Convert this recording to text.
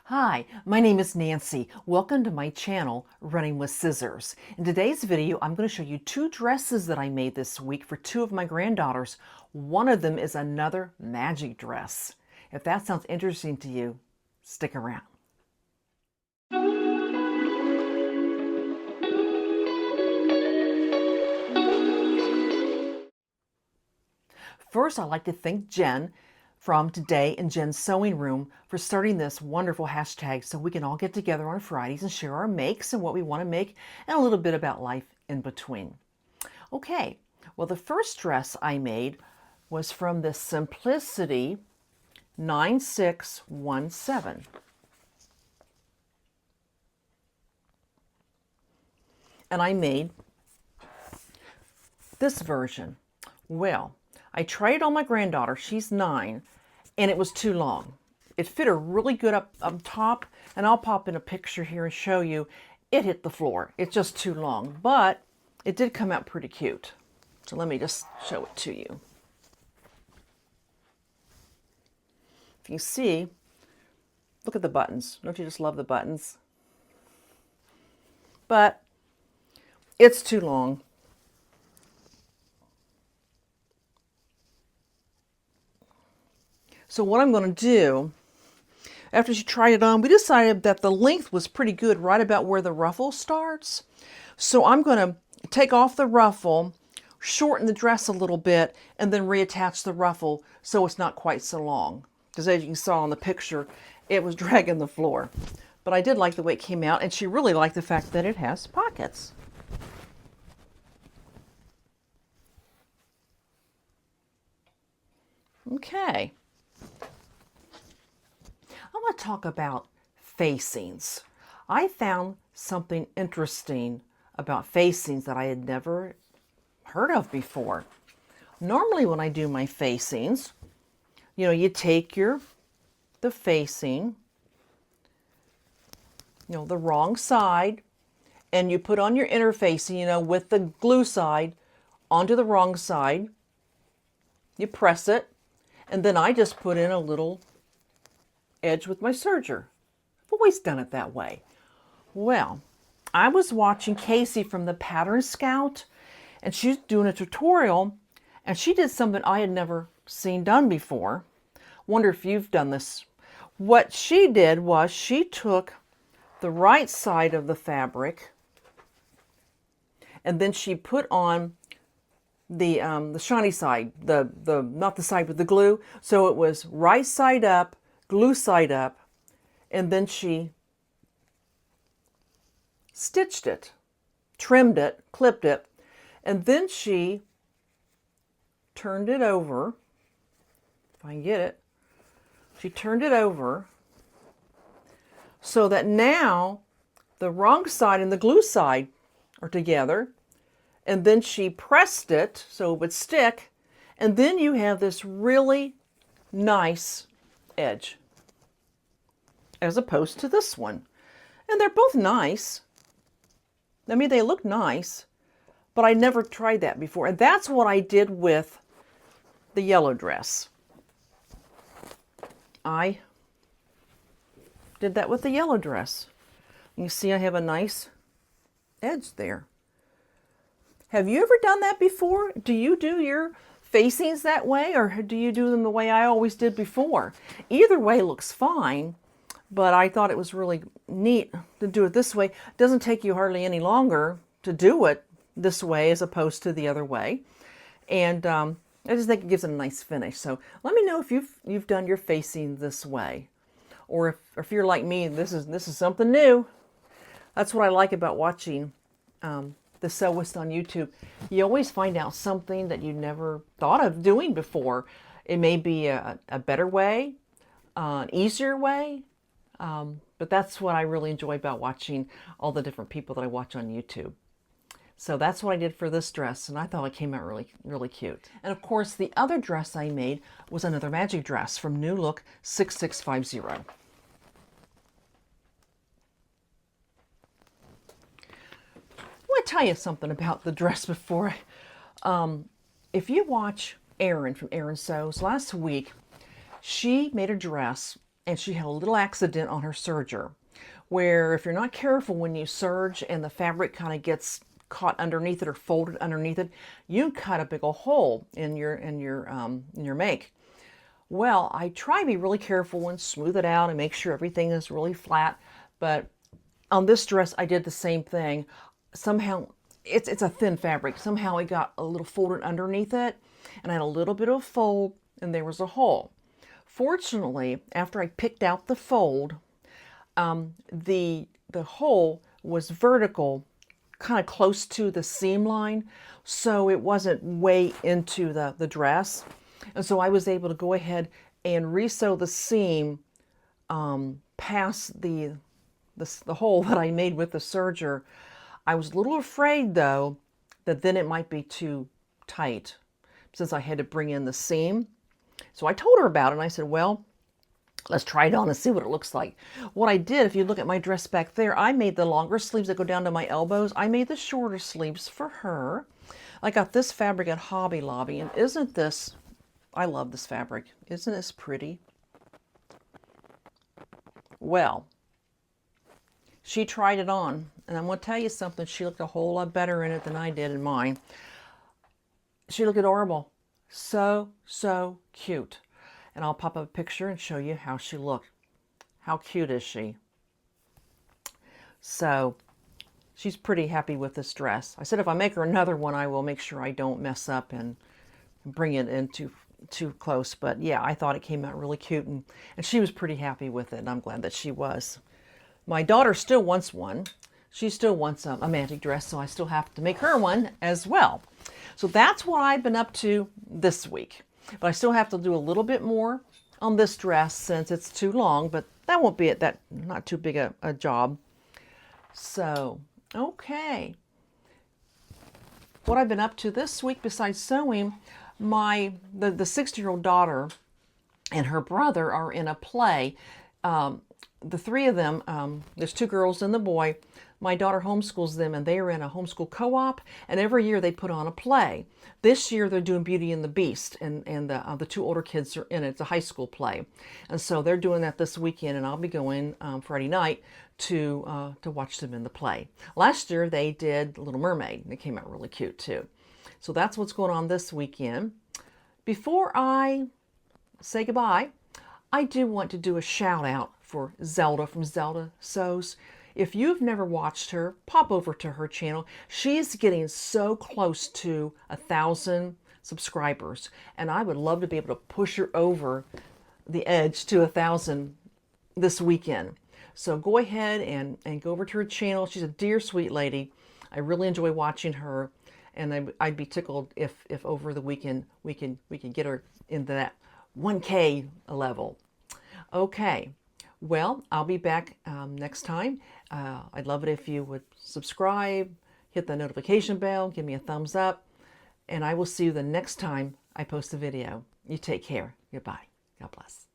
Hi, my name is Nancy. Welcome to my channel, Running with Scissors. In today's video, I'm going to show you two dresses that I made this week for two of my granddaughters. One of them is another magic dress. If that sounds interesting to you, stick around. First, I'd like to thank Jen from Today in Jen's Sewing Room for starting this wonderful hashtag so we can all get together on Fridays and share our makes and what we want to make and a little bit about life in between. Okay, well, the first dress I made was from the Simplicity 9617. And I made this version. Well, I tried it on my granddaughter. She's 9, and it was too long. It fit her really good up top, and I'll pop in a picture here and show you. It hit the floor. It's just too long, but it did come out pretty cute. So let me just show it to you. If you see, look at the buttons. Don't you just love the buttons? But it's too long. So what I'm going to do, after she tried it on, we decided that the length was pretty good right about where the ruffle starts. So I'm going to take off the ruffle, shorten the dress a little bit, and then reattach the ruffle so it's not quite so long. Because as you saw in the picture, it was dragging the floor. But I did like the way it came out, and she really liked the fact that it has pockets. Okay. I want to talk about facings. I found something interesting about facings that I had never heard of before. Normally when I do my facings, you take the facing, the wrong side, and you put on your inner facing, with the glue side onto the wrong side. You press it, and then I just put in a little edge with my serger. I've always done it that way. Well, I was watching Casey from the Pattern Scout, and she's doing a tutorial, and she did something I had never seen done before. Wonder if you've done this. What she did was she took the right side of the fabric, and then she put on the shiny side, the not the side with the glue. So it was right side up, glue side up, and then she stitched it, trimmed it, clipped it, and then she turned it over. If I can get it. She turned it over so that now the wrong side and the glue side are together, and then she pressed it so it would stick, and then you have this really nice edge as opposed to this one. And they're both nice. I mean, they look nice, but I never tried that before. And that's what I did with the yellow dress. I did that with the yellow dress. You see I have a nice edge there. Have you ever done that before? Do you do your facings that way, or do you do them the way I always did before? Either way looks fine, but I thought it was really neat to do it this way. It doesn't take you hardly any longer to do it this way as opposed to the other way. And I just think it gives it a nice finish. So let me know if you've done your facing this way, or if you're like me, this is something new. That's what I like about watching the Sewist on YouTube. You always find out something that you never thought of doing before. It may be a better way, an easier way, but that's what I really enjoy about watching all the different people that I watch on YouTube. So that's what I did for this dress, and I thought it came out really, really cute. And of course, the other dress I made was another magic dress from New Look 6650. I want to tell you something about the dress before. If you watch Erin from Erin Sews, last week she made a dress and she had a little accident on her serger where if you're not careful when you serge and the fabric kind of gets caught underneath it or folded underneath it, you cut a big old hole in your make. Well, I try to be really careful and smooth it out and make sure everything is really flat, but on this dress I did the same thing. Somehow it's a thin fabric. Somehow it got a little folded underneath it, and I had a little bit of fold, and there was a hole. Fortunately, after I picked out the fold, the hole was vertical, kind of close to the seam line, so it wasn't way into the dress. And so I was able to go ahead and resew the seam past the hole that I made with the serger. I was a little afraid though that then it might be too tight since I had to bring in the seam. So I told her about it and I said, well, let's try it on and see what it looks like. What I did, if you look at my dress back there, I made the longer sleeves that go down to my elbows. I made the shorter sleeves for her. I got this fabric at Hobby Lobby, and isn't this, I love this fabric. Isn't this pretty? Well, she tried it on, and I'm going to tell you something. She looked a whole lot better in it than I did in mine. She looked adorable. So, so cute. And I'll pop up a picture and show you how she looked. How cute is she? So, she's pretty happy with this dress. I said if I make her another one, I will make sure I don't mess up and bring it in too close. But yeah, I thought it came out really cute, and she was pretty happy with it, and I'm glad that she was. My daughter still wants one. She still wants a mantic dress, so I still have to make her one as well. So that's what I've been up to this week. But I still have to do a little bit more on this dress since it's too long, but that won't be not too big a job. So, okay. What I've been up to this week besides sewing, the 6-year-old daughter and her brother are in a play. The three of them, there's 2 girls and the boy. My daughter homeschools them, and they are in a homeschool co-op, and every year they put on a play. This year they're doing Beauty and the Beast, and the 2 older kids are in it. It's a high school play, and so they're doing that this weekend, and I'll be going Friday night to watch them in the play. Last year they did Little Mermaid, and it came out really cute too. So that's what's going on this weekend. Before I say goodbye, I do want to do a shout out for Zelda from Zelda Sews. If you've never watched her, pop over to her channel. She's getting so close to 1,000 subscribers, and I would love to be able to push her over the edge to 1,000 this weekend. So go ahead and go over to her channel. She's a dear, sweet lady. I really enjoy watching her, and I'd be tickled if over the weekend we can get her into that 1K level. Okay. Well, I'll be back next time. I'd love it if you would subscribe, hit the notification bell, give me a thumbs up, and I will see you the next time I post a video. You take care. Goodbye. God bless.